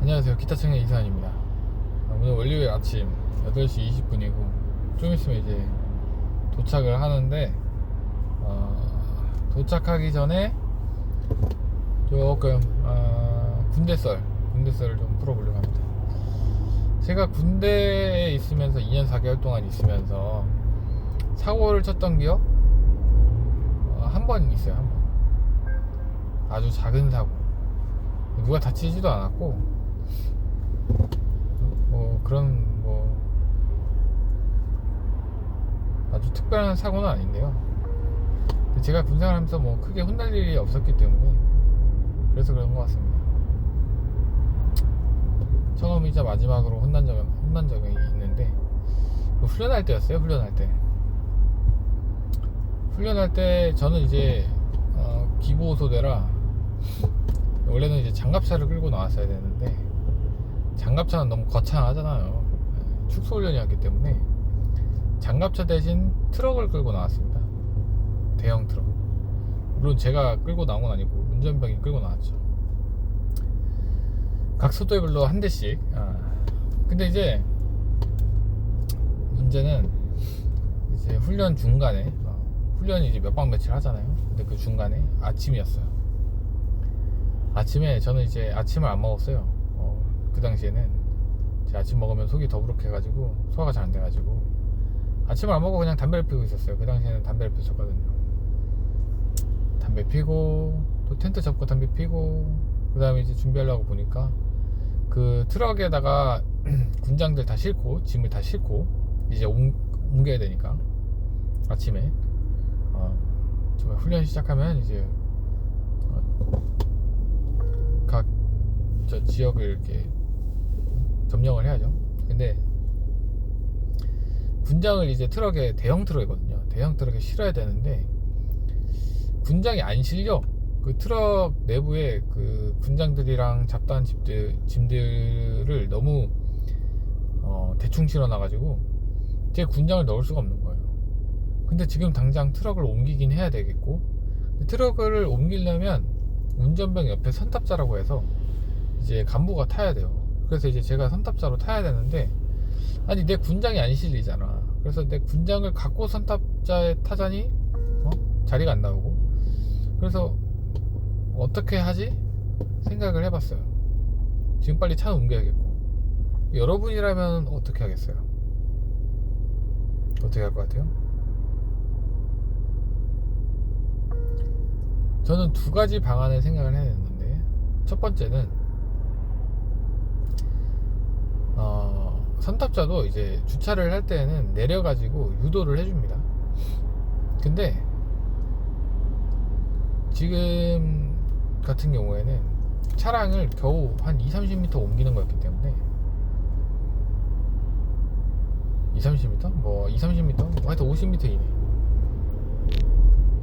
안녕하세요. 기타청의 이사연입니다. 오늘 월요일 아침 8시 20분이고 좀 있으면 이제 도착을 하는데 도착하기 전에 조금 군대썰을 좀 풀어보려고 합니다. 제가 군대에 있으면서 2년 4개월 동안 있으면서 사고를 쳤던 기억 한 번 있어요. 한 번. 아주 작은 사고. 누가 다치지도 않았고 그런 아주 특별한 사고는 아닌데요. 근데 제가 군생활하면서 크게 혼날 일이 없었기 때문에 그래서 그런 것 같습니다. 처음이자 마지막으로 혼난 적이 있는데 훈련할 때였어요. 훈련할 때 저는 이제 기보소대라 원래는 이제 장갑차를 끌고 나왔어야 되는데 장갑차는 너무 거창하잖아요. 축소훈련이었기 때문에 장갑차 대신 트럭을 끌고 나왔습니다. 대형 트럭. 물론 제가 끌고 나온 건 아니고 운전병이 끌고 나왔죠. 각 소대별로 한 대씩. 근데 이제 문제는 이제 훈련 중간에 훈련이 이제 몇 박 며칠 하잖아요. 근데 그 중간에 아침이었어요. 아침에 저는 이제 아침을 안 먹었어요. 그 당시에는 제가 아침 먹으면 속이 더부룩해가지고 소화가 잘 안 돼가지고 아침을 안 먹고 그냥 담배를 피우고 있었어요. 그 당시에는 담배를 피웠었거든요. 담배 피고 또 텐트 접고 담배 피고 그 다음에 이제 준비하려고 보니까 그 트럭에다가 군장들 다 싣고 짐을 다 싣고 이제 옮겨야 되니까 아침에 정말 훈련 시작하면 이제 각 지역을 이렇게 점령을 해야죠. 근데 군장을 이제 트럭에 대형 트럭이거든요. 대형 트럭에 실어야 되는데 군장이 안 실려. 그 트럭 내부에 그 군장들이랑 잡다한 짐들을 너무 대충 실어놔가지고 제 군장을 넣을 수가 없는 거예요. 근데 지금 당장 트럭을 옮기긴 해야 되겠고 트럭을 옮기려면 운전병 옆에 선탑자라고 해서 이제 간부가 타야 돼요. 그래서 이제 제가 선탑자로 타야 되는데 아니 내 군장이 안 실리잖아. 그래서 내 군장을 갖고 선탑자에 타자니 자리가 안 나오고 그래서 어떻게 하지? 생각을 해봤어요. 지금 빨리 차 옮겨야겠고 여러분이라면 어떻게 하겠어요? 어떻게 할 것 같아요? 저는 두 가지 방안을 생각을 해냈는데 첫 번째는 선탑자도 이제 주차를 할 때는 내려가지고 유도를 해줍니다. 근데 지금 같은 경우에는 차량을 겨우 한 2-30m 옮기는 거였기 때문에 2-30m? 2-30m? 하여튼 50m 이내.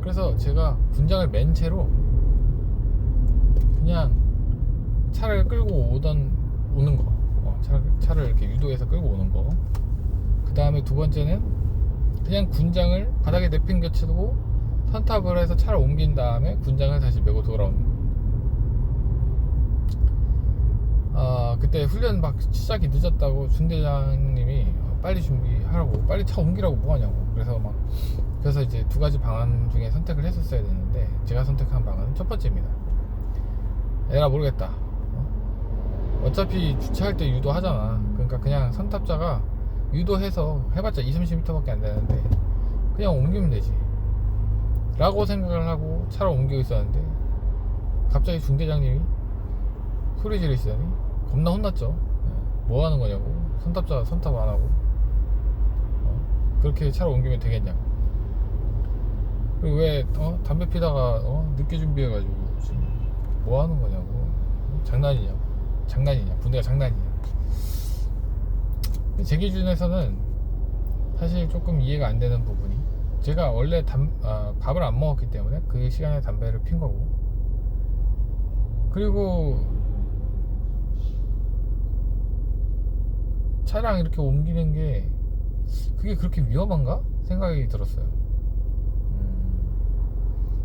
그래서 제가 군장을 맨 채로 그냥 차를 끌고 오는 거 차를 이렇게 유도해서 끌고 오는 거. 그 다음에 두 번째는 그냥 군장을 바닥에 내팽겨치고 선탑을 해서 차를 옮긴 다음에 군장을 다시 메고 돌아오는 거. 그때 훈련 막 시작이 늦었다고 중대장님이 빨리 준비하라고 빨리 차 옮기라고 뭐하냐고 그래서 이제 두 가지 방안 중에 선택을 했었어야 되는데 제가 선택한 방안은 첫 번째입니다. 에라 모르겠다. 어차피 주차할 때 유도하잖아. 그러니까 그냥 선탑자가 유도해서 해봤자 20-30m 밖에 안 되는데 그냥 옮기면 되지 라고 생각을 하고 차를 옮기고 있었는데 갑자기 중대장님이 소리 지르시더니 겁나 혼났죠. 뭐 하는 거냐고. 선탑자 선탑 안 하고 그렇게 차를 옮기면 되겠냐고. 그리고 왜 담배 피다가 늦게 준비해가지고 지금 뭐 하는 거냐고. 장난이냐 군대가 장난이냐. 제 기준에서는 사실 조금 이해가 안 되는 부분이 제가 원래 밥을 안 먹었기 때문에 그 시간에 담배를 핀 거고 그리고 차량 이렇게 옮기는 게 그게 그렇게 위험한가? 생각이 들었어요.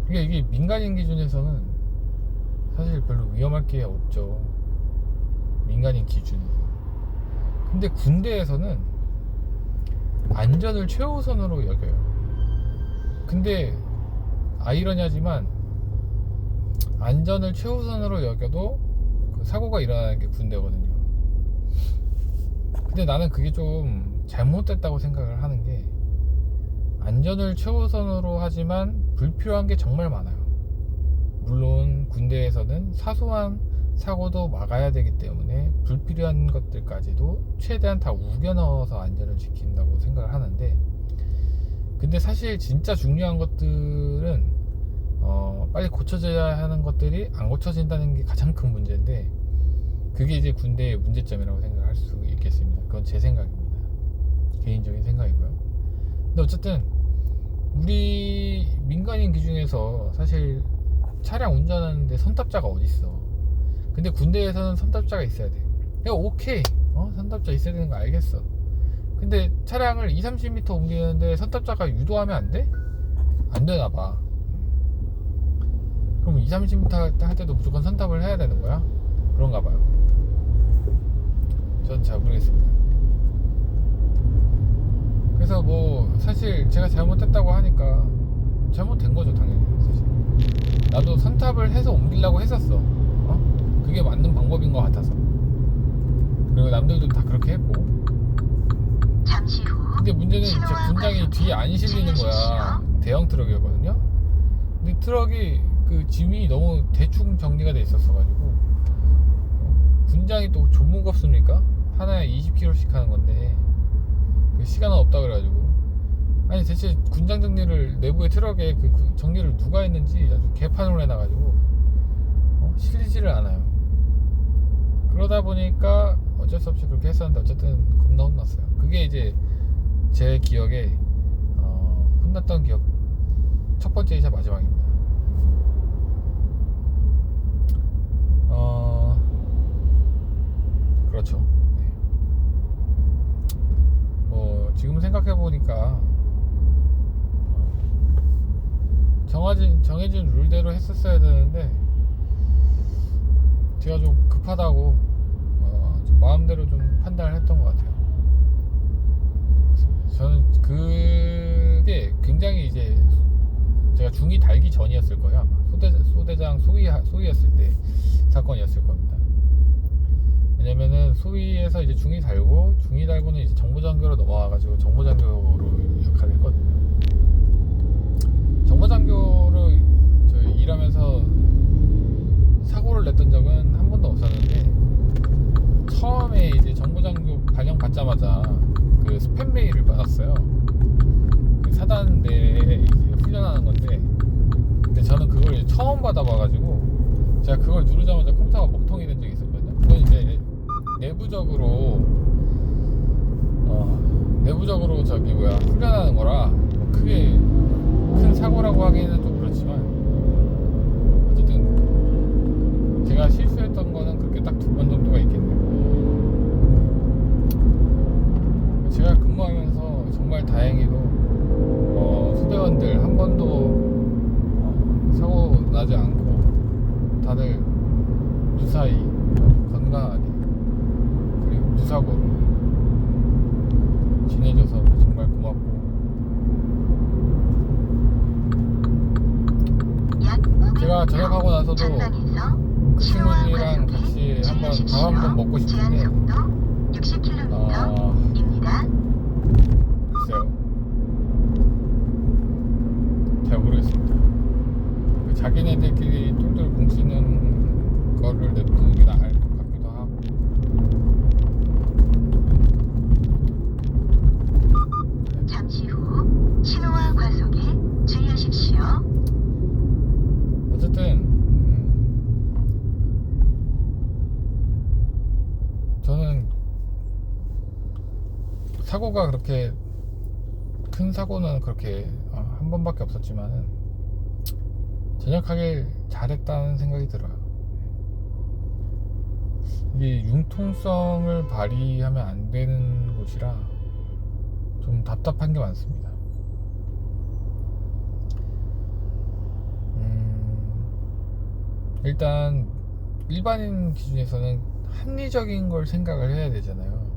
이게 민간인 기준에서는 사실 별로 위험할 게 없죠. 민간인 기준에서. 근데 군대에서는 안전을 최우선으로 여겨요. 근데 아이러니하지만 안전을 최우선으로 여겨도 그 사고가 일어나는 게 군대거든요. 근데 나는 그게 좀 잘못됐다고 생각을 하는 게, 안전을 최우선으로 하지만 불필요한 게 정말 많아요. 물론 군대에서는 사소한 사고도 막아야 되기 때문에 불필요한 것들까지도 최대한 다 우겨 넣어서 안전을 지킨다고 생각을 하는데, 근데 사실 진짜 중요한 것들은 빨리 고쳐져야 하는 것들이 안 고쳐진다는 게 가장 큰 문제인데, 그게 이제 군대의 문제점이라고 생각할 수 있겠습니다. 그건 제 생각입니다. 개인적인 생각이고요. 근데 어쨌든 우리 민간인 기준에서 사실 차량 운전하는데 선탑자가 어딨어. 근데 군대에서는 선탑자가 있어야 돼. 야, 오케이, 선탑자 있어야 되는 거 알겠어. 근데 차량을 20-30m 옮기는데 선탑자가 유도하면 안 돼? 안 되나 봐. 그럼 20-30m 할 때도 무조건 선탑을 해야 되는 거야? 그런가 봐요. 전 잘 모르겠습니다. 그래서 뭐 사실 제가 잘못했다고 하니까 잘못된 거죠, 당연히. 사실 나도 선탑을 해서 옮기려고 했었어. 그게 맞는 방법인 것 같아서. 그리고 남들도 다 그렇게 했고. 잠시 후 근데 문제는 제 군장이 뒤에 안 실리는 거야. 대형 트럭이었거든요. 근데 트럭이 그 짐이 너무 대충 정리가 돼 있었어가지고, 군장이 또 좀 무겁습니까? 하나에 20kg씩 하는 건데 그 시간은 없다 그래가지고, 아니 대체 군장 정리를 내부의 트럭에 그 정리를 누가 했는지 아주 개판으로 해놔가지고 실리지를 않아요. 그러다 보니까 어쩔 수 없이 그렇게 했었는데 어쨌든 겁나 혼났어요. 그게 이제 제 기억에 혼났던 기억 첫 번째이자 마지막입니다. 그렇죠. 네. 뭐 지금 생각해 보니까 정해진 룰대로 했었어야 되는데 제가 좀 급하다고 좀 마음대로 좀 판단을 했던 것 같아요. 저는 그게 굉장히 이제 제가 중이 달기 전이었을 거예요. 아마 소대장 소위였을 때 사건이었을 겁니다. 왜냐면은 소위에서 이제 중이 달고는 이제 정보장교로 넘어와가지고 정보장교로 역할을 했거든요. 정보장교로 저희 일하면서 사고를 냈던 적은 한 번도 없었는데, 처음에 이제 정보장교 발령 받자마자 그 스팸 메일을 받았어요. 그 사단 내에 이제 훈련하는 건데, 근데 저는 그걸 이제 처음 받아봐가지고 제가 그걸 누르자마자 컴퓨터가 먹통이 된 적이 있었거든요. 그건 이제 내부적으로 저기 훈련하는 거라 뭐 크게 큰 사고라고 하기에는 좀 그렇지만, 어쨌든 제가 실수했던 거는 그렇게 딱 2번 정도가 있겠네요. 제가 근무하면서 정말 다행히도 수대원들 한 번도 사고 나지 않고 다들 무사히 건강하게 그리고 무사고로 지내줘서 정말 고맙고, 제가 전역하고 나서도 그 친구들이랑 같이 밥 한번 먹고 싶은데 글쎄요, 잘 모르겠습니다. 그 자기네들끼리 똘똘 뭉치는 거를 냅두는 게 나을 것 같기도 하고. 잠시 후 신호와 과속에 주의하십시오. 어쨌든 저는 사고가 그렇게 큰 사고는 그렇게 한 번밖에 없었지만은 전역하길 잘했다는 생각이 들어요. 이게 융통성을 발휘하면 안 되는 곳이라 좀 답답한 게 많습니다. 일단 일반인 기준에서는 합리적인 걸 생각을 해야 되잖아요.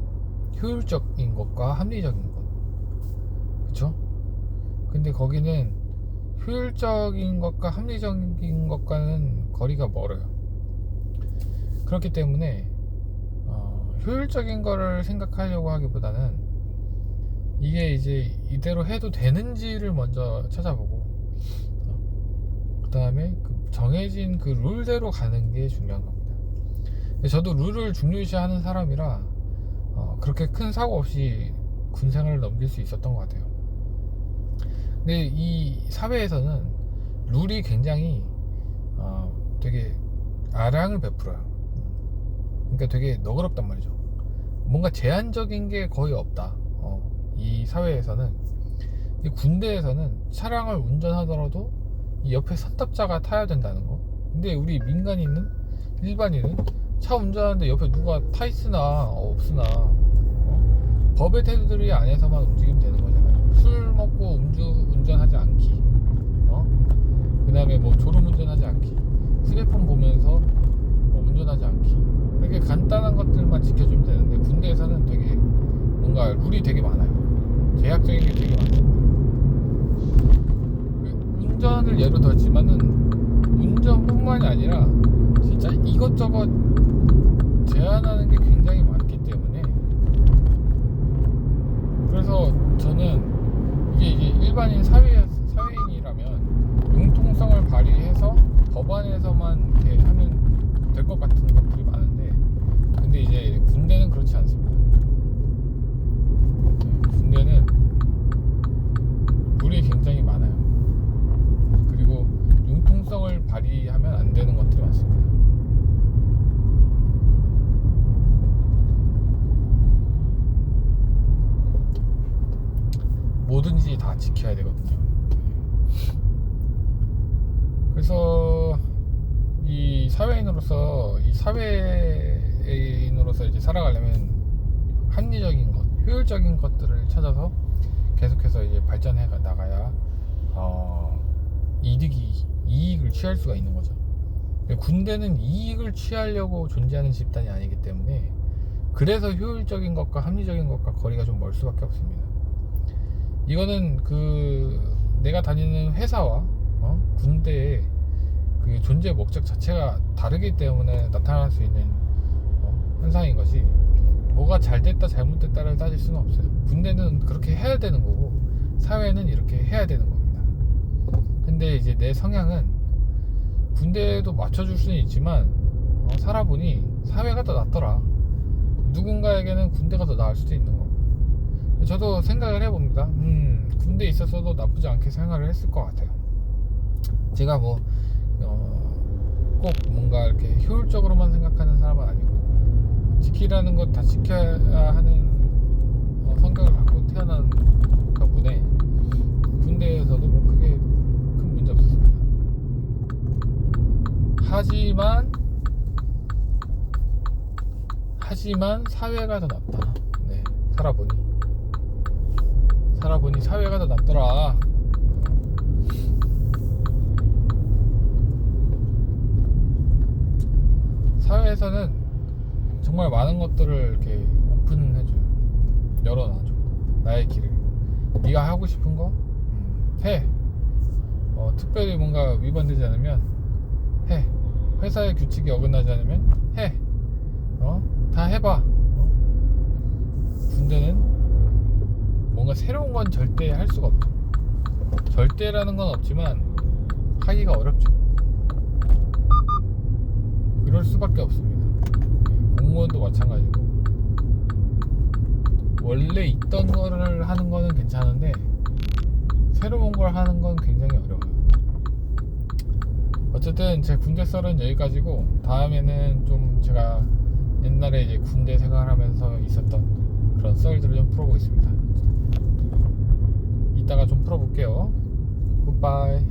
효율적인 것과 합리적인 것. 그쵸? 근데 거기는 효율적인 것과 합리적인 것과는 거리가 멀어요. 그렇기 때문에 효율적인 거를 생각하려고 하기보다는 이게 이제 이대로 해도 되는지를 먼저 찾아보고 그 다음에 정해진 그 룰대로 가는 게 중요한 겁니다. 저도 룰을 중요시하는 사람이라 그렇게 큰 사고 없이 군생활을 넘길 수 있었던 것 같아요. 근데 이 사회에서는 룰이 굉장히 되게 아량을 베풀어요. 그러니까 되게 너그럽단 말이죠. 뭔가 제한적인 게 거의 없다. 이 사회에서는. 이 군대에서는 차량을 운전하더라도 이 옆에 선탑자가 타야 된다는 거. 근데 우리 민간인은, 일반인은 차 운전하는데 옆에 누가 타 있으나 없으나 법의 테두리 안에서만 움직이면 되는 거잖아요. 술 먹고 운전하지 않기, 그 다음에 뭐 졸음 운전하지 않기, 휴대폰 보면서 운전하지 않기, 이렇게 간단한 것들만 지켜주면 되는데 군대에서는 되게 뭔가 룰이 되게 많아요. 제약적인 게 되게 많습니다. 운전을 예로 들었지만은 운전뿐만이 아니라 진짜 이것저것 제한하는 게 굉장히 많기 때문에, 그래서 저는 이게 일반인 사회인이라면 융통성을 발휘해서 법안에서만 이렇게 하면 될 것 같은 것들이 많은데, 근데 이제 군대는 그렇지 않습니다. 군대는 룰이 굉장히 많아요. 그리고 융통성을 발휘하면 안 되는 것들이 많습니다. 뭐든지 다 지켜야 되거든요. 그래서 이 사회인으로서 이제 살아가려면 합리적인 것, 효율적인 것들을 찾아서 계속해서 이제 발전해 나가야 이익을 취할 수가 있는 거죠. 군대는 이익을 취하려고 존재하는 집단이 아니기 때문에, 그래서 효율적인 것과 합리적인 것과 거리가 좀 멀 수밖에 없습니다. 이거는 내가 다니는 회사와 군대의 그 존재 목적 자체가 다르기 때문에 나타날 수 있는 현상인 거지, 뭐가 잘 됐다 잘못됐다를 따질 수는 없어요. 군대는 그렇게 해야 되는 거고 사회는 이렇게 해야 되는 겁니다. 근데 이제 내 성향은 군대에도 맞춰줄 수는 있지만 살아보니 사회가 더 낫더라. 누군가에게는 군대가 더 나을 수도 있는 거고, 저도 생각을 해봅니다. 군대에 있었어도 나쁘지 않게 생활을 했을 것 같아요. 제가 꼭 뭔가 이렇게 효율적으로만 생각하는 사람은 아니고, 지키라는 것 다 지켜야 하는 성격을 갖고 태어난 덕분에 군대에서도 뭐 크게 큰 문제 없었습니다. 하지만 사회가 더 낫다. 네, 살아보니 사회가 더 낫더라. 사회에서는 정말 많은 것들을 이렇게 오픈해줘요. 열어놔줘. 나의 길을. 네가 하고 싶은 거 해. 특별히 뭔가 위반되지 않으면 해. 회사의 규칙이 어긋나지 않으면 해. 다 해봐. 군대는 뭔가 새로운 건 절대 할 수가 없죠. 절대라는 건 없지만 하기가 어렵죠. 그럴 수밖에 없습니다. 공무원도 마찬가지고, 원래 있던 거를 하는 거는 괜찮은데 새로운 걸 하는 건 굉장히 어려워요. 어쨌든 제 군대 썰은 여기까지고, 다음에는 좀 제가 옛날에 이제 군대 생활하면서 있었던 그런 썰들을 좀 풀어보겠습니다. 이따가 좀 풀어볼게요. 굿바이.